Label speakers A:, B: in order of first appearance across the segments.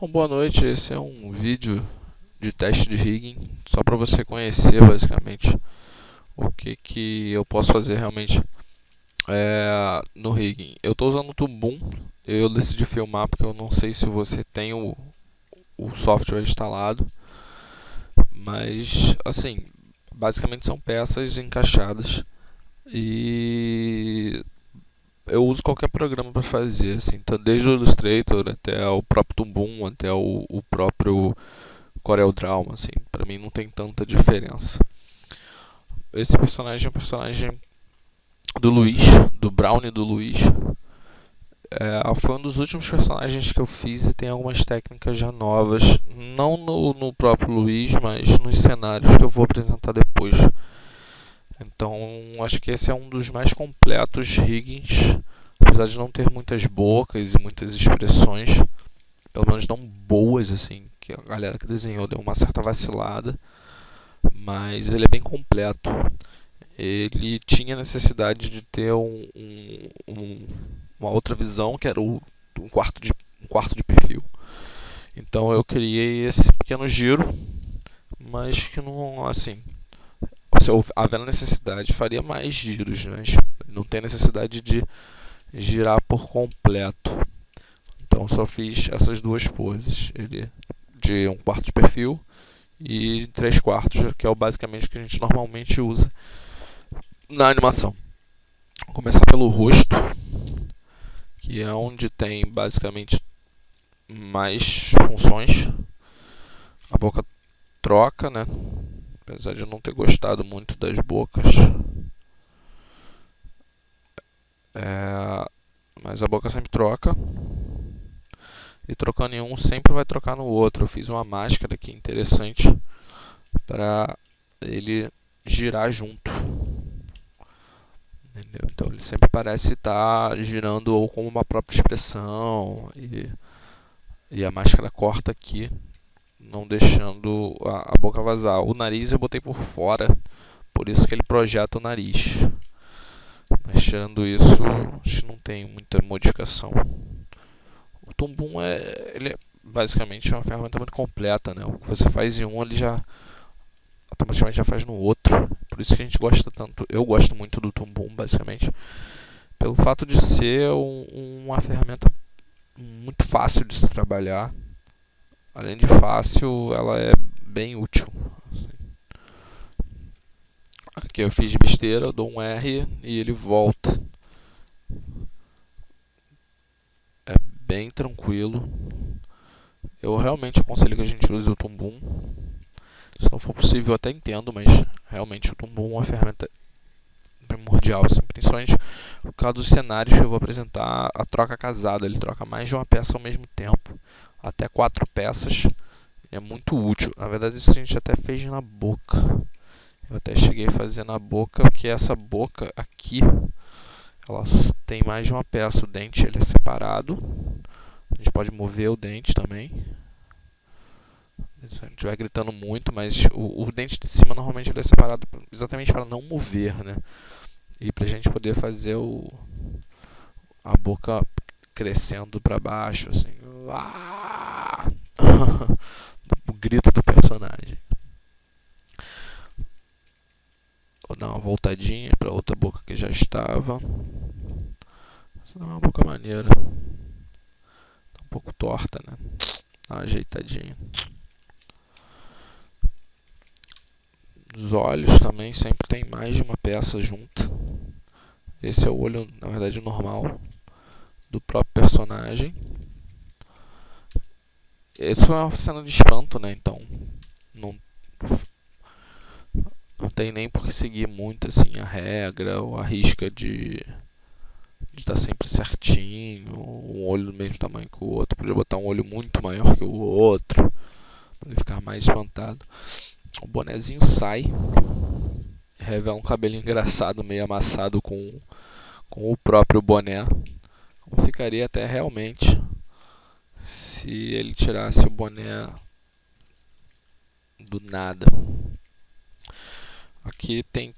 A: Bom, boa noite, esse é um vídeo de teste de rigging, só para você conhecer basicamente o que eu posso fazer realmente no rigging. Eu estou usando o Tumbum, eu decidi filmar porque eu não sei se você tem o software instalado, mas assim, basicamente são peças encaixadas e eu uso qualquer programa para fazer, assim, então, desde o Illustrator até o próprio Tumbum, até o próprio CorelDRAW, assim, para mim não tem tanta diferença. Esse personagem é um personagem do Luiz, do Brownie do Luiz. Foi um dos últimos personagens que eu fiz e tem algumas técnicas já novas, não no próprio Luiz, mas nos cenários que eu vou apresentar depois. Então, acho que esse é um dos mais completos riggings, apesar de não ter muitas bocas e muitas expressões, pelo menos não boas, assim, que a galera que desenhou deu uma certa vacilada, mas ele é bem completo. Ele tinha necessidade de ter uma outra visão, que era um quarto de perfil. Então eu criei esse pequeno giro, mas que não, assim, se havendo necessidade, faria mais giros, mas não tem necessidade de girar por completo. Então só fiz essas duas poses, ele de um quarto de perfil e 3/4, que é basicamente o que a gente normalmente usa na animação. Vou começar pelo rosto, que é onde tem basicamente mais funções. A boca troca, né? Apesar de eu não ter gostado muito das bocas. Mas a boca sempre troca. E trocando em um, sempre vai trocar no outro. Eu fiz uma máscara aqui interessante para ele girar junto. Entendeu? Então ele sempre parece estar girando ou com uma própria expressão. E a máscara corta aqui, não deixando a boca vazar. O nariz eu botei por fora, por isso que ele projeta o nariz. Mas tirando isso, acho que não tem muita modificação. O Tumbum ele é basicamente uma ferramenta muito completa, né? O que você faz em um, ele já automaticamente já faz no outro. Por isso que a gente gosta tanto. Eu gosto muito do Tumbum, basicamente, pelo fato de ser uma ferramenta muito fácil de se trabalhar. Além de fácil, ela é bem útil. Aqui eu fiz besteira, eu dou um R e ele volta. É bem tranquilo. Eu realmente aconselho que a gente use o Tumbum. Se não for possível, eu até entendo, mas realmente o Tumbum é uma ferramenta primordial, assim, principalmente por causa dos cenários que eu vou apresentar. A troca casada, ele troca mais de uma peça ao mesmo tempo, até 4 peças. É muito útil. Na verdade, isso a gente até fez na boca. Eu até cheguei a fazer na boca, porque essa boca aqui, ela tem mais de uma peça. O dente ele é separado. A gente pode mover o dente também. Se a gente estiver gritando muito, mas o dente de cima normalmente ele é separado exatamente para não mover, né? E para a gente poder fazer a boca crescendo para baixo, assim. O grito do personagem. Vou dar uma voltadinha para outra boca que já estava. Essa não é uma boca maneira. Tá um pouco torta, né? Dá uma ajeitadinha. Os olhos também sempre tem mais de uma peça junta. Esse é o olho, na verdade, normal do próprio personagem. Essa foi uma cena de espanto, né? Então não tem nem por que seguir muito assim a regra ou a risca de estar sempre certinho, um olho do mesmo tamanho que o outro. Podia botar um olho muito maior que o outro para ele ficar mais espantado. O bonezinho sai, revela um cabelo engraçado, meio amassado com o próprio boné. Como ficaria até realmente se ele tirasse o boné do nada. Aqui tem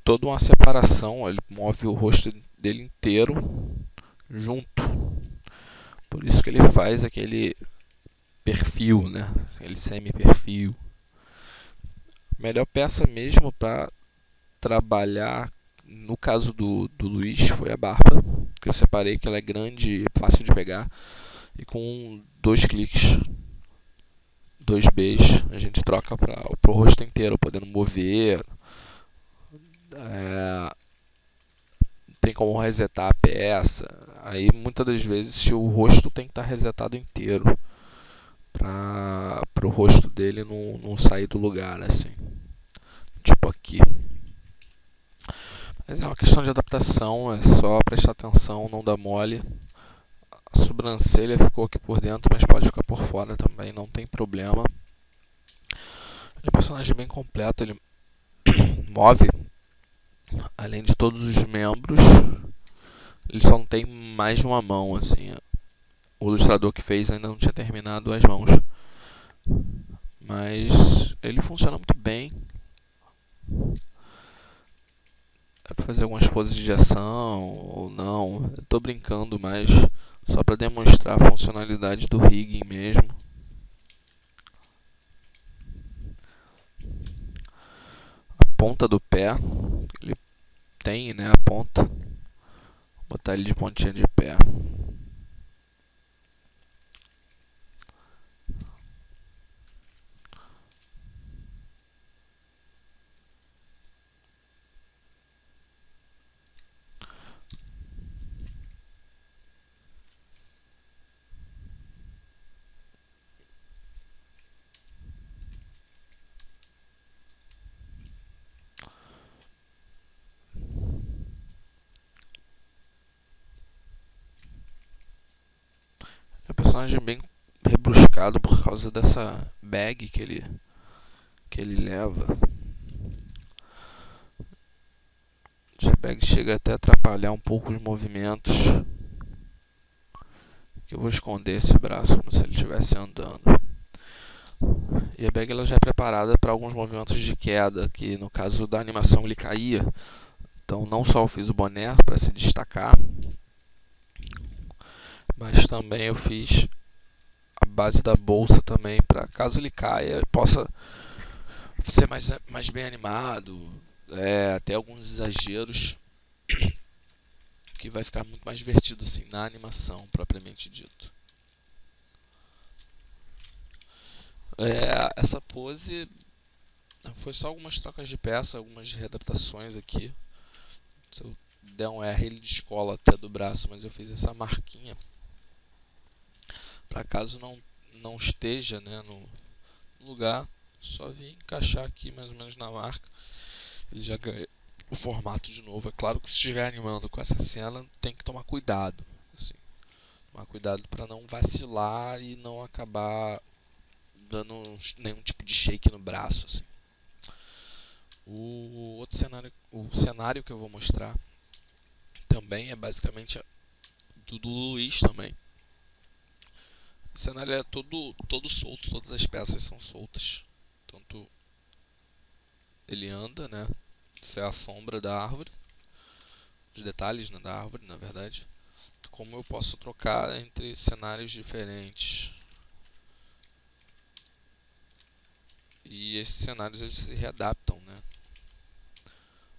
A: toda uma separação, ele move o rosto dele inteiro junto. Por isso que ele faz aquele perfil, né? Aquele semi-perfil. Melhor peça mesmo para trabalhar, no caso do Luiz, foi a barba, que eu separei, que ela é grande e fácil de pegar, e com 2 cliques, 2 Bs, a gente troca para o rosto inteiro, podendo mover, é, tem como resetar a peça. Aí muitas das vezes o rosto tem que estar resetado inteiro para o rosto dele não sair do lugar, assim, tipo aqui. Mas é uma questão de adaptação, é só prestar atenção, não dar mole. A sobrancelha ficou aqui por dentro, mas pode ficar por fora também, não tem problema. Ele é um personagem bem completo, ele move, além de todos os membros, ele só não tem mais de uma mão, assim. O ilustrador que fez ainda não tinha terminado as mãos. Mas ele funciona muito bem. É para fazer algumas poses de ação ou não. Eu tô brincando, mas só para demonstrar a funcionalidade do rigging mesmo. A ponta do pé, ele tem, né, a ponta. Vou botar ele de pontinha de pé. É um personagem bem rebruscado por causa dessa bag que ele leva. Essa bag chega até a atrapalhar um pouco os movimentos. Que eu vou esconder esse braço como se ele estivesse andando. E a bag ela já é preparada para alguns movimentos de queda, que no caso da animação ele caía. Então não só eu fiz o boné para se destacar, mas também eu fiz a base da bolsa também, para caso ele caia, possa ser mais bem animado, até alguns exageros, que vai ficar muito mais divertido assim na animação propriamente dito. Essa pose foi só algumas trocas de peça, algumas readaptações aqui. Se eu der um R ele descola até do braço, mas eu fiz essa marquinha para caso não esteja, né, no lugar, só vim encaixar aqui mais ou menos na marca. Ele já ganha o formato de novo. É claro que se estiver animando com essa cena, tem que tomar cuidado, assim, tomar cuidado para não vacilar e não acabar dando nenhum tipo de shake no braço, assim. O outro cenário, o cenário que eu vou mostrar também é basicamente do Luiz também. O cenário é todo solto, todas as peças são soltas. Tanto ele anda, né? Isso é a sombra da árvore, os detalhes, né, da árvore, na verdade. Como eu posso trocar entre cenários diferentes. E esses cenários eles se readaptam, né?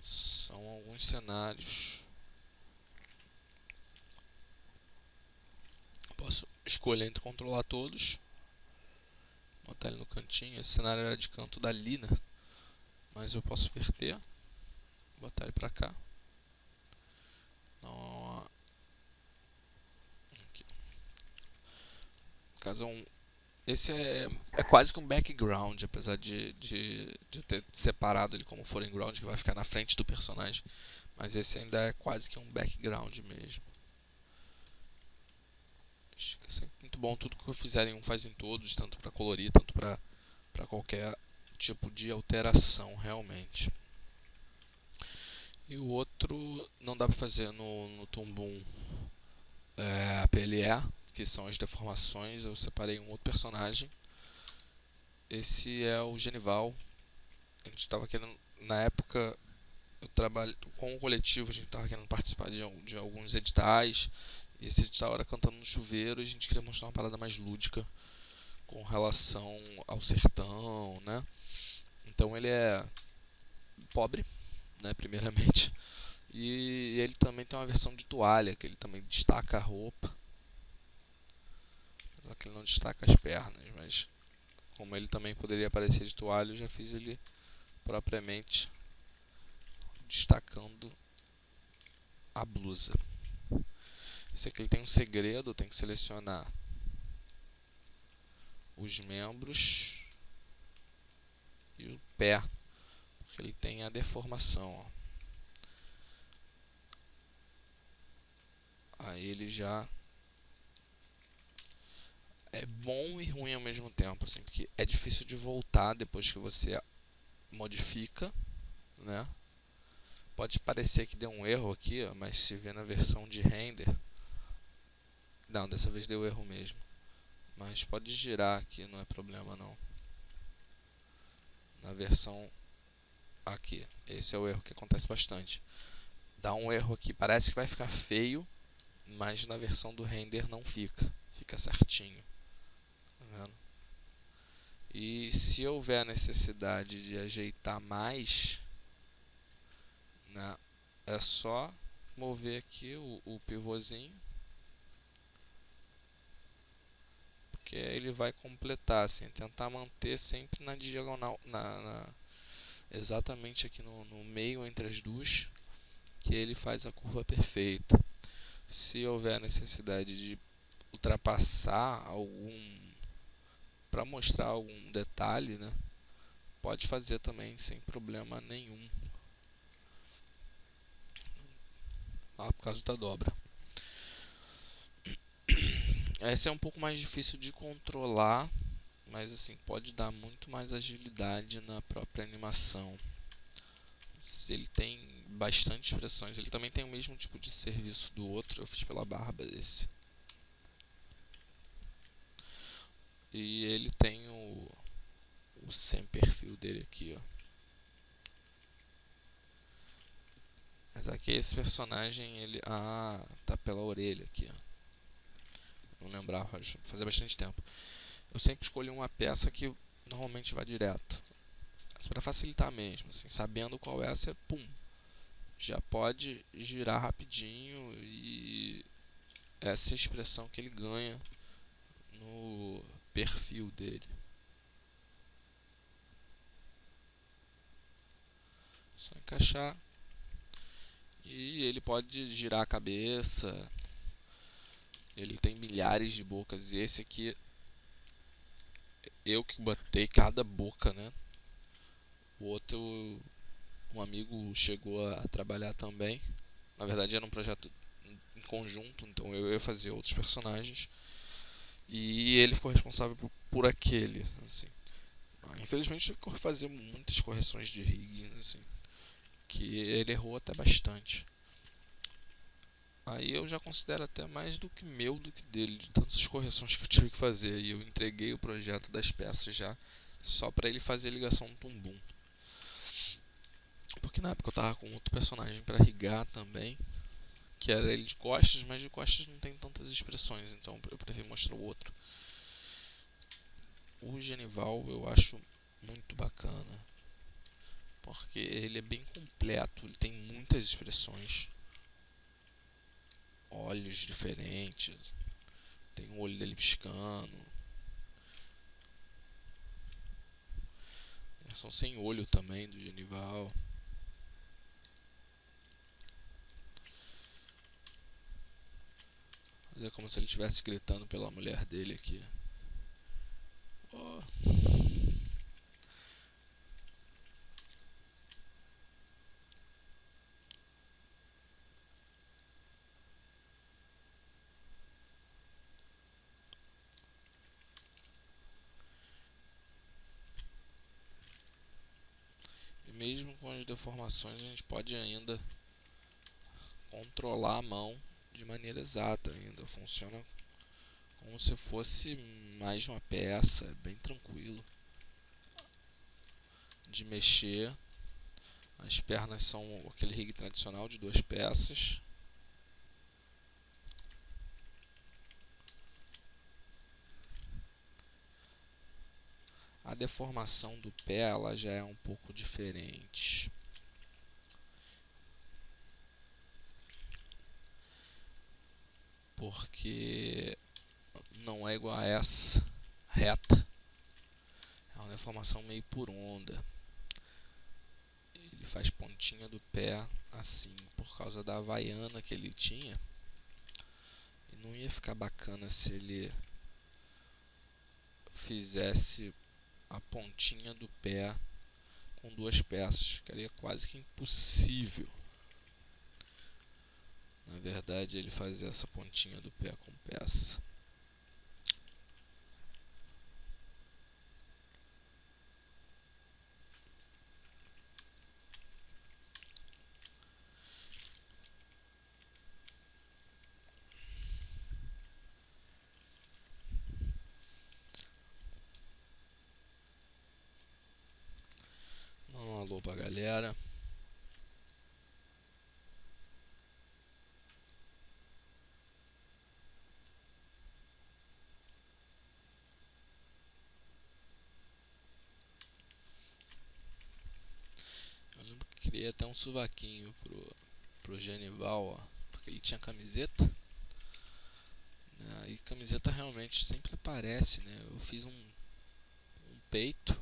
A: São alguns cenários. Posso escolher entre controlar todos. Botar ele no cantinho. Esse cenário era de canto da Lina, mas eu posso verter. Botar ele pra cá. Aqui. No caso esse é quase que um background, apesar de eu ter separado ele como foreground, que vai ficar na frente do personagem. Mas esse ainda é quase que um background mesmo. Acho que é sempre muito bom, tudo que eu fizerem um faz em todos, tanto para colorir, tanto para qualquer tipo de alteração realmente. E o outro não dá para fazer no Toon Boom PLE, que são as deformações. Eu separei um outro personagem. Esse é o Genival. A gente estava querendo, na época, eu trabalho com o coletivo, a gente estava querendo participar de alguns editais. E esse edital era cantando no chuveiro e a gente queria mostrar uma parada mais lúdica com relação ao sertão, né? Então ele é pobre, né, primeiramente. E ele também tem uma versão de toalha, que ele também destaca a roupa. Só que ele não destaca as pernas, mas como ele também poderia aparecer de toalha, eu já fiz ele propriamente destacando a blusa. Esse aqui ele tem um segredo, tem que selecionar os membros e o pé, porque ele tem a deformação, ó. Aí ele já é bom e ruim ao mesmo tempo, assim, porque é difícil de voltar depois que você modifica, né? Pode parecer que deu um erro aqui, ó, mas se vê na versão de render, não, dessa vez deu erro mesmo, mas pode girar aqui, não é problema não. Na versão aqui, esse é o erro que acontece bastante. Dá um erro aqui, parece que vai ficar feio, mas na versão do render não fica, fica certinho, tá vendo? E se houver a necessidade de ajeitar mais, né, é só mover aqui o pivôzinho, porque ele vai completar, assim, tentar manter sempre na diagonal, exatamente aqui no meio entre as duas, que ele faz a curva perfeita. Se houver necessidade de ultrapassar algum, para mostrar algum detalhe, né, pode fazer também sem problema nenhum, por causa da dobra. Essa é um pouco mais difícil de controlar, mas assim, pode dar muito mais agilidade na própria animação. Ele tem bastante expressões, ele também tem o mesmo tipo de serviço do outro, eu fiz pela barba desse. E ele tem o sem perfil dele aqui, ó. Mas aqui esse personagem, ele... Ah, tá pela orelha aqui, ó. Não lembrava, fazia bastante tempo. Eu sempre escolho uma peça que normalmente vai direto. Mas para facilitar mesmo, assim, sabendo qual é, você, pum, já pode girar rapidinho e essa é a expressão que ele ganha no perfil dele. Só encaixar e ele pode girar a cabeça. Ele tem milhares de bocas e esse aqui eu que botei cada boca, né? O outro, um amigo chegou a trabalhar também. Na verdade era um projeto em conjunto, então eu ia fazer outros personagens e ele ficou responsável por aquele, assim. Infelizmente tive que fazer muitas correções de rigging, assim, que ele errou até bastante. Aí eu já considero até mais do que meu do que dele, de tantas correções que eu tive que fazer. E eu entreguei o projeto das peças já, só pra ele fazer a ligação no tumbum. Porque na época eu tava com outro personagem pra rigar também, que era ele de costas, mas de costas não tem tantas expressões, então eu preferi mostrar o outro. O Genival eu acho muito bacana, porque ele é bem completo, ele tem muitas expressões, olhos diferentes, tem o olho dele piscando, versão sem olho também do Genival. É como se ele estivesse gritando pela mulher dele aqui. Oh. E mesmo com as deformações a gente pode ainda controlar a mão de maneira exata ainda. Funciona como se fosse mais de uma peça, é bem tranquilo de mexer. As pernas são aquele rig tradicional de 2 peças. a deformação do pé ela já é um pouco diferente. Porque não é igual a essa reta, é uma deformação meio por onda. Ele faz pontinha do pé assim por causa da havaiana que ele tinha, e não ia ficar bacana se ele fizesse a pontinha do pé com duas peças, ficaria quase que impossível. Na verdade, ele fazia essa pontinha do pé com peça. Um alô pra galera. Eu lembro que criei até um sovaquinho pro Genival, ó, porque ele tinha camiseta. E camiseta realmente sempre aparece, né? Eu fiz um peito,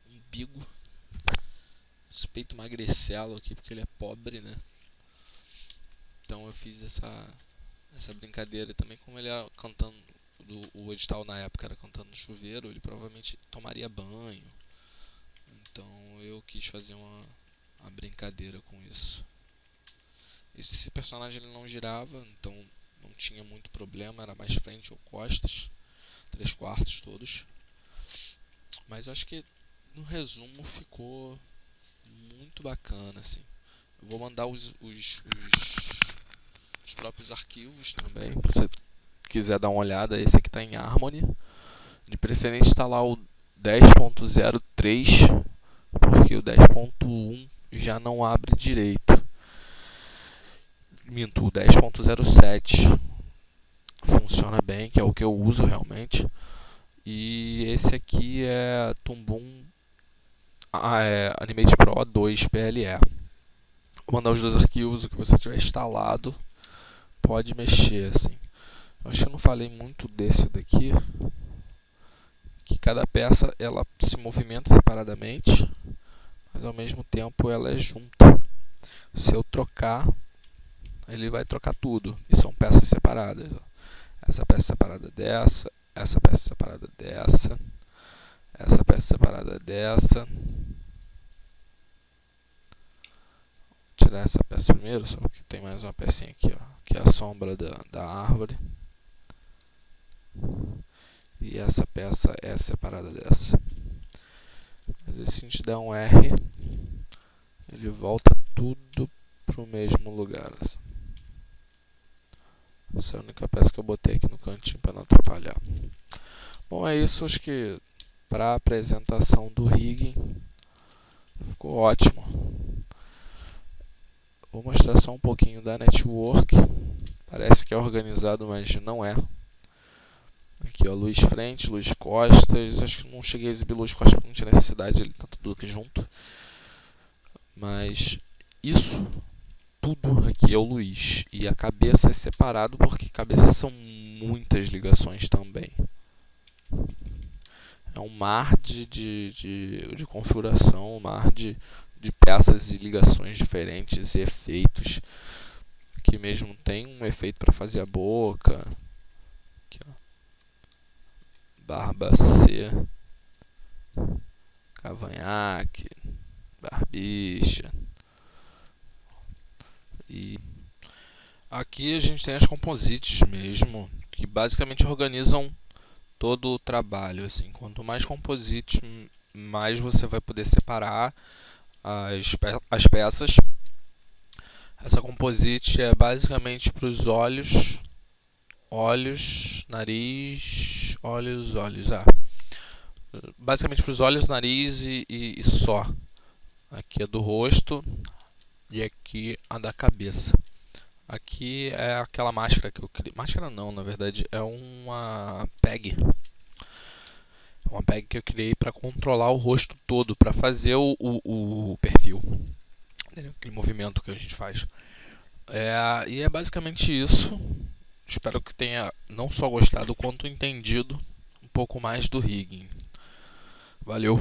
A: um umbigo, esse peito magricelo aqui porque ele é pobre, né? Então eu fiz essa brincadeira também. Como ele era cantando, o edital na época era cantando no chuveiro, ele provavelmente tomaria banho. Então eu quis fazer uma brincadeira com isso. Esse personagem ele não girava, então não tinha muito problema, era mais frente ou costas, 3/4 todos. Mas eu acho que no resumo ficou muito bacana, assim. Eu vou mandar os próprios arquivos também, se você quiser dar uma olhada. Esse aqui está em Harmony. De preferência instalar o 10.03, porque o 10.1 já não abre direito. Minto, o 10.07 funciona bem, que é o que eu uso realmente. E esse aqui é Toon Boom Animate Pro 2 PLE. Vou mandar os dois arquivos, o que você tiver instalado pode mexer, assim. Eu acho que eu não falei muito desse daqui, que cada peça ela se movimenta separadamente, mas ao mesmo tempo ela é junta. Se eu trocar, ele vai trocar tudo, e são peças separadas. Essa peça separada dessa, essa peça separada dessa, essa peça separada dessa. Vou tirar essa peça primeiro, só que tem mais uma pecinha aqui, ó, que é a sombra da árvore. E essa peça é separada dessa. Mas se a gente der um R, ele volta tudo pro mesmo lugar. Essa é a única peça que eu botei aqui no cantinho para não atrapalhar. Bom, é isso. Acho que para a apresentação do rigging ficou ótimo. Vou mostrar só um pouquinho da network. Parece que é organizado, mas não é. Aqui, ó, luz frente, luz costas. Acho que não cheguei a exibir luz costas porque não tinha necessidade, ele tá tudo aqui junto. Mas isso tudo aqui é o Luiz. E a cabeça é separado porque cabeças são muitas ligações também. É um mar de configuração, um mar de peças e ligações diferentes e efeitos. Aqui mesmo tem um efeito para fazer a boca. Aqui, ó. Barba C, cavanhaque, barbicha. E aqui a gente tem as composites mesmo, que basicamente organizam todo o trabalho. Assim. Quanto mais composites, mais você vai poder separar as peças. Essa composite é basicamente para os olhos, nariz, olhos. Basicamente para os olhos, nariz e só. Aqui é do rosto e aqui a da cabeça. Aqui é aquela máscara que eu criei. Máscara não, na verdade é uma PEG. uma bag que eu criei para controlar o rosto todo, para fazer o perfil, entendeu? Aquele movimento que a gente faz. E é basicamente isso. Espero que tenha não só gostado, quanto entendido um pouco mais do rigging. Valeu!